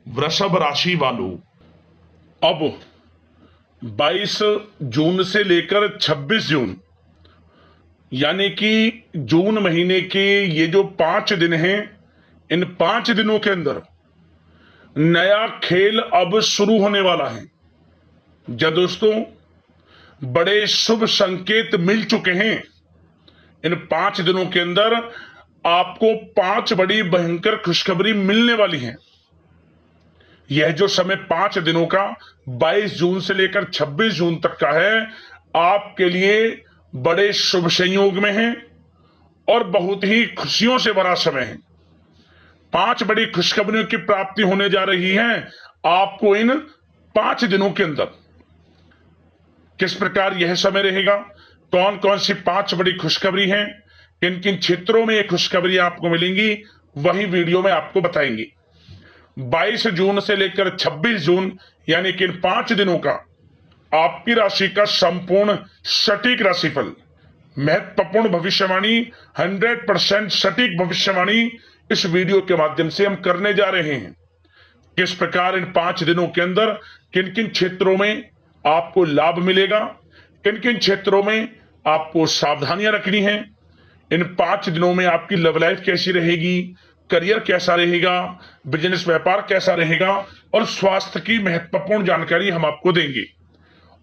वृषभ राशि वालों, अब 22 जून से लेकर 26 जून यानी कि जून महीने के ये जो 5 दिन हैं, इन 5 दिनों के अंदर नया खेल अब शुरू होने वाला है। जब दोस्तों बड़े शुभ संकेत मिल चुके हैं, इन 5 दिनों के अंदर आपको 5 बड़ी भयंकर खुशखबरी मिलने वाली है। यह जो समय 5 दिनों का 22 जून से लेकर 26 जून तक का है, आपके लिए बड़े शुभ संयोग में है और बहुत ही खुशियों से भरा समय है। 5 बड़ी खुशखबरियों की प्राप्ति होने जा रही है आपको इन 5 दिनों के अंदर। किस प्रकार यह समय रहेगा, कौन कौन सी 5 बड़ी खुशखबरी हैं, किन किन क्षेत्रों में ये खुशखबरी आपको मिलेंगी, वही वीडियो में आपको बताएंगे। 22 जून से लेकर 26 जून यानी कि इन 5 दिनों का आपकी राशि का संपूर्ण सटीक राशिफल, महत्वपूर्ण भविष्यवाणी, 100% सटीक भविष्यवाणी इस वीडियो के माध्यम से हम करने जा रहे हैं। किस प्रकार इन 5 दिनों के अंदर किन किन क्षेत्रों में आपको लाभ मिलेगा, किन किन क्षेत्रों में आपको सावधानियां रखनी है, इन 5 दिनों में आपकी लव लाइफ कैसी रहेगी, करियर कैसा रहेगा, बिजनेस व्यापार कैसा रहेगा और स्वास्थ्य की महत्वपूर्ण जानकारी हम आपको देंगे।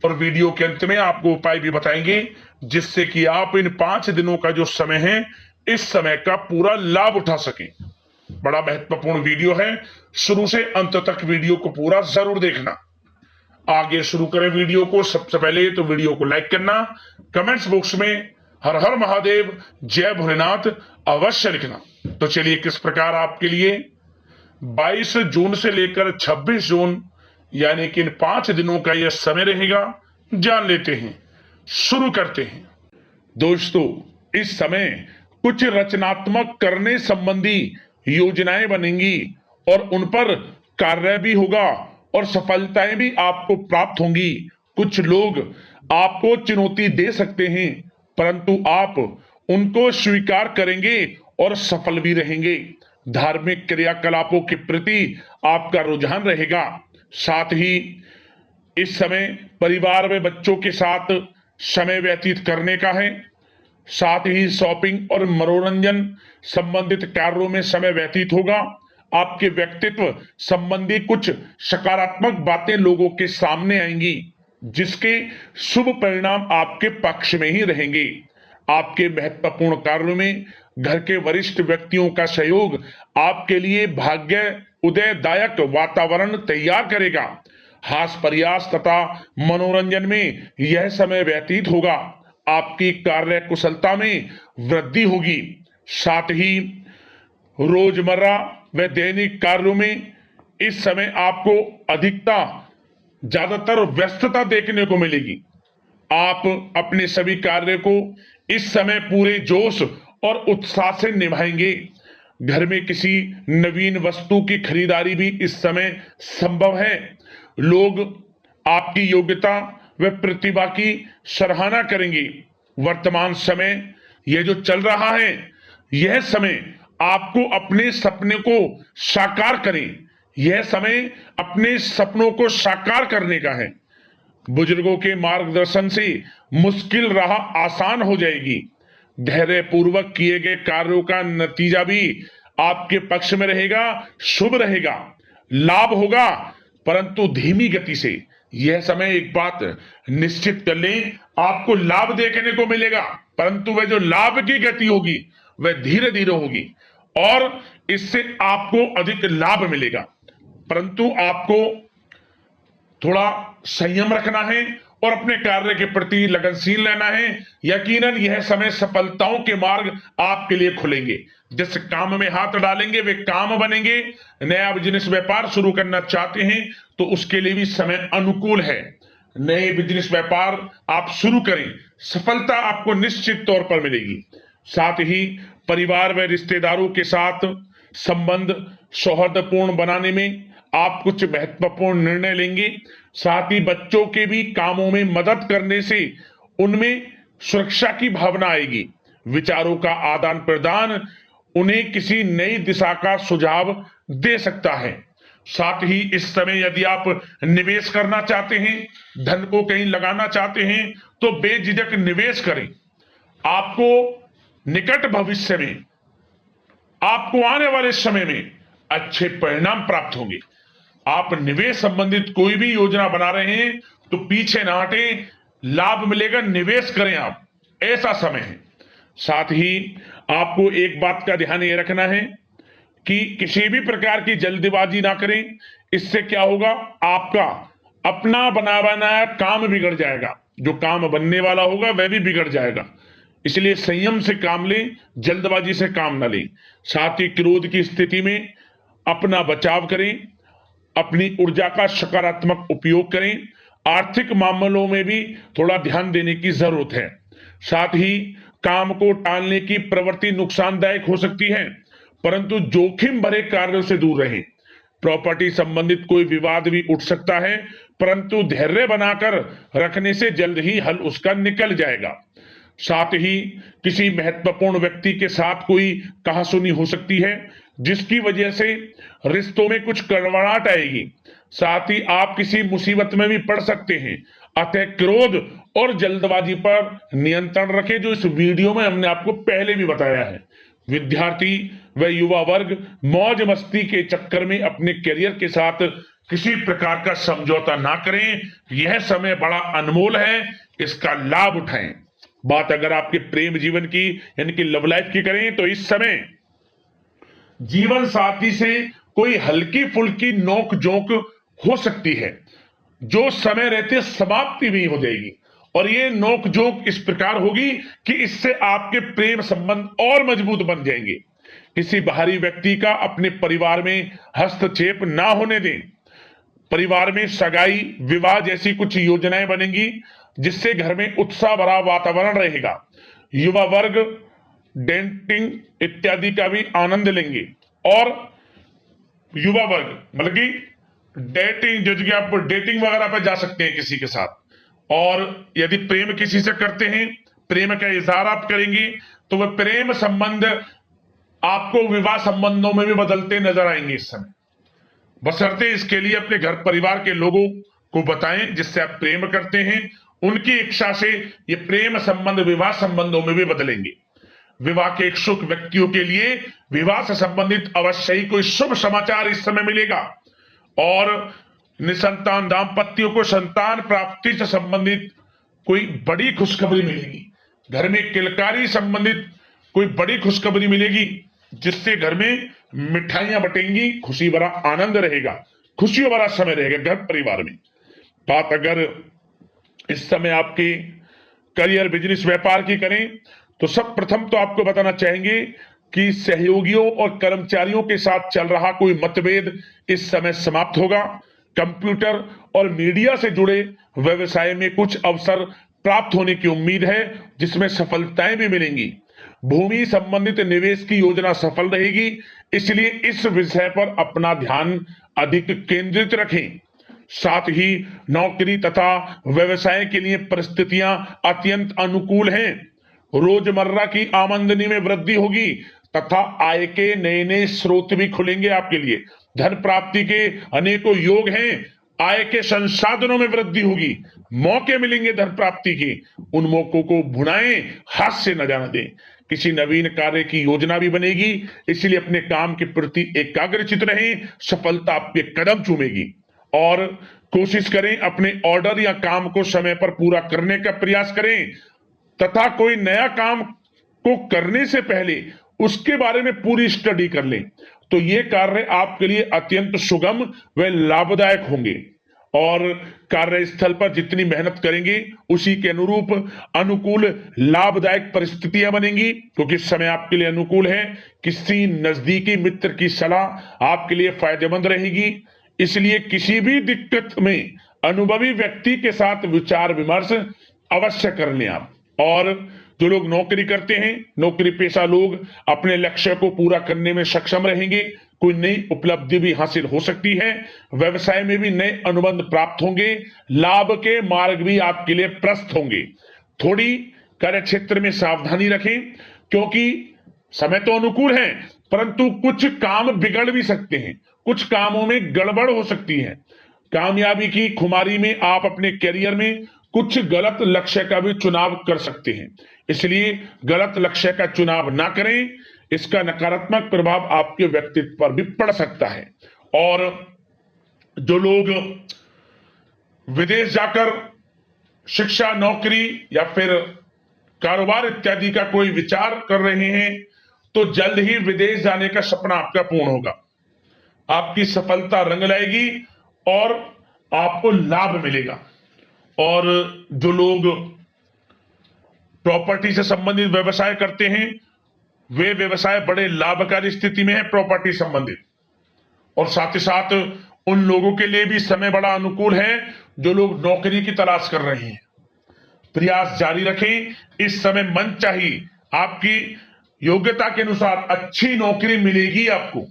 और वीडियो के अंत में आपको उपाय भी बताएंगे जिससे कि आप इन 5 दिनों का जो समय है, इस समय का पूरा लाभ उठा सकें। बड़ा महत्वपूर्ण वीडियो है, शुरू से अंत तक वीडियो को पूरा जरूर देखना। आगे शुरू करें वीडियो को। सबसे पहले तो वीडियो को लाइक करना, कमेंट्स बॉक्स में हर हर महादेव, जय भोलेनाथ अवश्य लिखना। तो चलिए किस प्रकार आपके लिए 22 जून से लेकर 26 जून यानी कि इन 5 दिनों का यह समय रहेगा, जान लेते हैं, शुरू करते हैं। दोस्तों इस समय कुछ रचनात्मक करने संबंधी योजनाएं बनेंगी और उन पर कार्य भी होगा और सफलताएं भी आपको प्राप्त होंगी। कुछ लोग आपको चुनौती दे सकते हैं परंतु आप उनको स्वीकार करेंगे और सफल भी रहेंगे। धार्मिक क्रियाकलापों के प्रति आपका रुझान रहेगा। साथ ही इस समय परिवार में बच्चों के साथ समय व्यतीत करने का है। साथ ही शॉपिंग और मनोरंजन संबंधित कार्यों में समय व्यतीत होगा। आपके व्यक्तित्व संबंधी कुछ सकारात्मक बातें लोगों के सामने आएंगी जिसके शुभ परिणाम आपके पक्ष में ही रहेंगे। आपके महत्वपूर्ण कार्यों में घर के वरिष्ठ व्यक्तियों का सहयोग आपके लिए भाग्य उदयदायक वातावरण तैयार करेगा। हास प्रयास तथा मनोरंजन में यह समय व्यतीत होगा। आपकी कार्य कुशलता में वृद्धि होगी। साथ ही रोजमर्रा व दैनिक कार्यों में इस समय आपको ज्यादातर व्यस्तता देखने को मिलेगी। आप अपने सभी कार्य को इस समय पूरे जोश और उत्साह से निभाएंगे। घर में किसी नवीन वस्तु की खरीदारी भी इस समय संभव है। लोग आपकी योग्यता व प्रतिभा की सराहना करेंगे। वर्तमान समय यह जो चल रहा है, यह समय आपको अपने सपने को साकार करें। यह समय अपने सपनों को साकार करने का है। बुजुर्गों के मार्गदर्शन से मुश्किल राह आसान हो जाएगी। धैर्य पूर्वक किए गए कार्यों का नतीजा भी आपके पक्ष में रहेगा, शुभ रहेगा। लाभ होगा परंतु धीमी गति से। यह समय एक बात निश्चित कर लें, आपको लाभ देखने को मिलेगा परंतु वह जो लाभ की गति होगी वह धीरे धीरे होगी और इससे आपको अधिक लाभ मिलेगा। परंतु आपको थोड़ा संयम रखना है और अपने कार्य के प्रति लगनशील रहना है। यकीनन यह समय सफलताओं के मार्ग आपके लिए खुलेंगे। जिस काम में हाथ डालेंगे वे काम बनेंगे। नया बिजनेस व्यापार शुरू करना चाहते हैं तो उसके लिए भी समय अनुकूल है। नए बिजनेस व्यापार आप शुरू करें, सफलता आपको निश्चित तौर पर मिलेगी। साथ ही परिवार व रिश्तेदारों के साथ संबंध सौहार्दपूर्ण बनाने में आप कुछ महत्वपूर्ण निर्णय लेंगे। साथ ही बच्चों के भी कामों में मदद करने से उनमें सुरक्षा की भावना आएगी। विचारों का आदान प्रदान उन्हें किसी नई दिशा का सुझाव दे सकता है। साथ ही इस समय यदि आप निवेश करना चाहते हैं, धन को कहीं लगाना चाहते हैं, तो बेझिझक निवेश करें। आपको निकट भविष्य में, आपको आने वाले समय में अच्छे परिणाम प्राप्त होंगे। आप निवेश संबंधित कोई भी योजना बना रहे हैं तो पीछे ना हटें, लाभ मिलेगा, निवेश करें आप, ऐसा समय है। साथ ही आपको एक बात का ध्यान ये रखना है कि किसी भी प्रकार की जल्दबाजी ना करें। इससे क्या होगा, आपका अपना बना बनाया काम बिगड़ जाएगा, जो काम बनने वाला होगा वह भी बिगड़ जाएगा। इसलिए संयम से काम लें, जल्दबाजी से काम ना लें। साथ ही क्रोध की स्थिति में अपना बचाव करें, अपनी ऊर्जा का सकारात्मक उपयोग करें। आर्थिक मामलों में भी थोड़ा ध्यान देने की जरूरत है। साथ ही काम को टालने की प्रवृत्ति नुकसानदायक हो सकती है, परंतु जोखिम भरे कार्यों से दूर रहें। प्रॉपर्टी संबंधित कोई विवाद भी उठ सकता है, परंतु धैर्य बनाकर रखने से जल्द ही हल उसका निकल जाएगा। साथ ही किसी महत्वपूर्ण व्यक्ति के साथ कोई कहासुनी हो सकती है, जिसकी वजह से रिश्तों में कुछ कड़वाहट आएगी। साथ ही आप किसी मुसीबत में भी पड़ सकते हैं। अतः क्रोध और जल्दबाजी पर नियंत्रण रखें, जो इस वीडियो में हमने आपको पहले भी बताया है। विद्यार्थी व युवा वर्ग मौज मस्ती के चक्कर में अपने करियर के साथ किसी प्रकार का समझौता ना करें। यह समय बड़ा अनमोल है, इसका लाभ उठाएं। बात अगर आपके प्रेम जीवन की यानी कि लव लाइफ की करें तो इस समय जीवन साथी से कोई हल्की फुल्की नोक झोंक हो सकती है, जो समय रहते समाप्ति भी हो जाएगी। और ये नोक झोंक इस प्रकार होगी कि इससे आपके प्रेम संबंध और मजबूत बन जाएंगे। किसी बाहरी व्यक्ति का अपने परिवार में हस्तक्षेप ना होने दें। परिवार में सगाई, विवाह जैसी कुछ योजनाएं बनेंगी, जिससे घर में उत्साह भरा वातावरण रहेगा। युवा वर्ग डेटिंग इत्यादि का भी आनंद लेंगे। और युवा वर्ग मतलब कि डेटिंग, जो कि आप डेटिंग वगैरह पर जा सकते हैं किसी के साथ। और यदि प्रेम किसी से करते हैं, प्रेम का इजहार आप करेंगे, तो वह प्रेम संबंध आपको विवाह संबंधों में भी बदलते नजर आएंगे इस समय। बशर्ते इसके लिए अपने घर परिवार के लोगों को बताएं जिससे आप प्रेम करते हैं। उनकी इच्छा से ये प्रेम संबंध विवाह संबंधों में भी बदलेंगे। विवाह के इच्छुक व्यक्तियों के लिए विवाह से संबंधित अवश्य ही कोई शुभ समाचार इस समय मिलेगा। और निसंतान दाम्पत्यों को संतान प्राप्ति से संबंधित कोई बड़ी खुशखबरी मिलेगी। घर में किलकारी संबंधित कोई बड़ी खुशखबरी मिलेगी, जिससे घर में मिठाइयां बटेंगी, खुशी भरा आनंद रहेगा, खुशियों भरा समय रहेगा घर परिवार में। बात अगर इस समय आपके करियर, बिजनेस, व्यापार की करें तो सब प्रथम तो आपको बताना चाहेंगे कि सहयोगियों और कर्मचारियों के साथ चल रहा कोई मतभेद इस समय समाप्त होगा। कंप्यूटर और मीडिया से जुड़े व्यवसाय में कुछ अवसर प्राप्त होने की उम्मीद है, जिसमें सफलताएं भी मिलेंगी। भूमि संबंधित निवेश की योजना सफल रहेगी, इसलिए इस विषय पर अपना ध्यान अधिक केंद्रित रखें। साथ ही नौकरी तथा व्यवसाय के लिए परिस्थितियां अत्यंत अनुकूल हैं। रोजमर्रा की आमदनी में वृद्धि होगी तथा आय के नए नए स्रोत भी खुलेंगे आपके लिए। धन प्राप्ति के अनेकों योग हैं। आय के संसाधनों में वृद्धि होगी, मौके मिलेंगे धन प्राप्ति के। उन मौकों को भुनाएं, हाथ से न जाने दें। किसी नवीन कार्य की योजना भी बनेगी, इसलिए अपने काम के प्रति एकाग्रचित रहें, सफलता आपके कदम चूमेगी। और कोशिश करें अपने ऑर्डर या काम को समय पर पूरा करने का प्रयास करें तथा कोई नया काम को करने से पहले उसके बारे में पूरी स्टडी कर लें, तो ये कार्य आपके लिए अत्यंत सुगम व लाभदायक होंगे। और कार्यस्थल पर जितनी मेहनत करेंगे उसी के अनुरूप अनुकूल लाभदायक परिस्थितियां बनेंगी, क्योंकि समय आपके लिए अनुकूल है। किसी नजदीकी मित्र की सलाह आपके लिए फायदेमंद रहेगी, इसलिए किसी भी दिक्कत में अनुभवी व्यक्ति के साथ विचार विमर्श अवश्य कर लें आप। और जो लोग नौकरी करते हैं, नौकरी पेशा लोग अपने लक्ष्य को पूरा करने में सक्षम रहेंगे। कोई नई उपलब्धि भी हासिल हो सकती है। व्यवसाय में भी नए अनुबंध प्राप्त होंगे। लाभ के मार्ग भी आपके लिए प्रशस्त होंगे। थोड़ी कार्य क्षेत्र में सावधानी रखें, क्योंकि समय तो अनुकूल है, परंतु कुछ काम बिगड़ भी सकते हैं। कुछ कामों में गड़बड़ हो सकती है। कामयाबी की खुमारी में आप अपने करियर में कुछ गलत लक्ष्य का भी चुनाव कर सकते हैं, इसलिए गलत लक्ष्य का चुनाव ना करें। इसका नकारात्मक प्रभाव आपके व्यक्तित्व पर भी पड़ सकता है। और जो लोग विदेश जाकर शिक्षा, नौकरी या फिर कारोबार इत्यादि का कोई विचार कर रहे हैं, तो जल्द ही विदेश जाने का सपना आपका पूर्ण होगा। आपकी सफलता रंग लाएगी और आपको लाभ मिलेगा। और जो लोग प्रॉपर्टी से संबंधित व्यवसाय करते हैं, वे व्यवसाय बड़े लाभकारी स्थिति में है प्रॉपर्टी संबंधित। और साथ ही साथ उन लोगों के लिए भी समय बड़ा अनुकूल है जो लोग नौकरी की तलाश कर रहे हैं। प्रयास जारी रखें, इस समय मन चाहिए आपकी योग्यता के अनुसार अच्छी नौकरी मिलेगी आपको।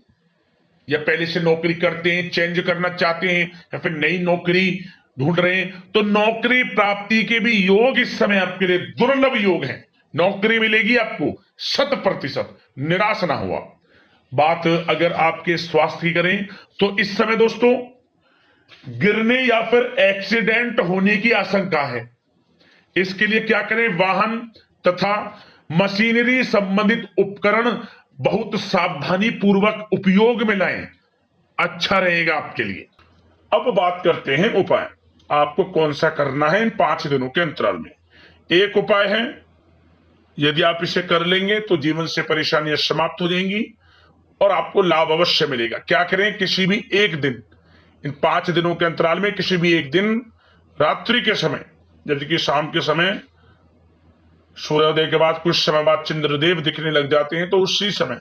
या पहले से नौकरी करते हैं, चेंज करना चाहते हैं, या फिर नई नौकरी ढूंढ रहे हैं, तो नौकरी प्राप्ति के भी योग इस समय आपके लिए दुर्लभ योग है। नौकरी मिलेगी आपको 100%, निराश ना हुआ। बात अगर आपके स्वास्थ्य की करें तो इस समय दोस्तों गिरने या फिर एक्सीडेंट होने की आशंका है। इसके लिए क्या करें, वाहन तथा मशीनरी संबंधित उपकरण बहुत सावधानी पूर्वक उपयोग में लाएं, अच्छा रहेगा आपके लिए। अब बात करते हैं उपाय, आपको कौन सा करना है इन 5 दिनों के अंतराल में। एक उपाय है, यदि आप इसे कर लेंगे तो जीवन से परेशानियां समाप्त हो जाएंगी और आपको लाभ अवश्य मिलेगा। क्या करें, किसी भी एक दिन, इन 5 दिनों के अंतराल में किसी भी एक दिन रात्रि के समय, जैसे कि शाम के समय सूर्योदय के बाद कुछ समय बाद चंद्रदेव दिखने लग जाते हैं, तो उसी समय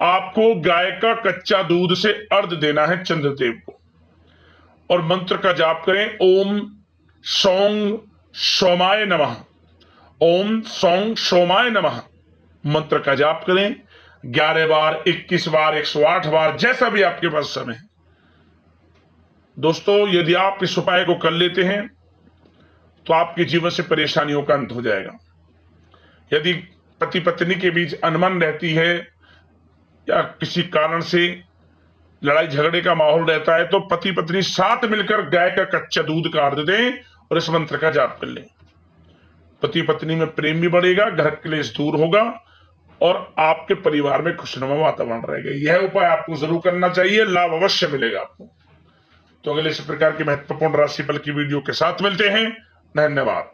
आपको गाय का कच्चा दूध से अर्घ देना है चंद्रदेव को, और मंत्र का जाप करें, ओम सौं सोमाय नमः, ओम सौं सोमाय नमः मंत्र का जाप करें 11 बार, 21 बार, 108 बार, जैसा भी आपके पास समय है। दोस्तों यदि आप इस उपाय को कर लेते हैं तो आपके जीवन से परेशानियों का अंत हो जाएगा। यदि पति पत्नी के बीच अनबन रहती है या किसी कारण से लड़ाई झगड़े का माहौल रहता है, तो पति पत्नी साथ मिलकर गाय का कच्चा दूध का अर्घ दें और इस मंत्र का जाप कर लें। पति पत्नी में प्रेम भी बढ़ेगा, घर क्लेश दूर होगा और आपके परिवार में खुशनुमा वातावरण रहेगा। यह उपाय आपको जरूर करना चाहिए, लाभ अवश्य मिलेगा आपको। तो अगले इस प्रकार की महत्वपूर्ण राशिफल की वीडियो के साथ मिलते हैं। धन्यवाद।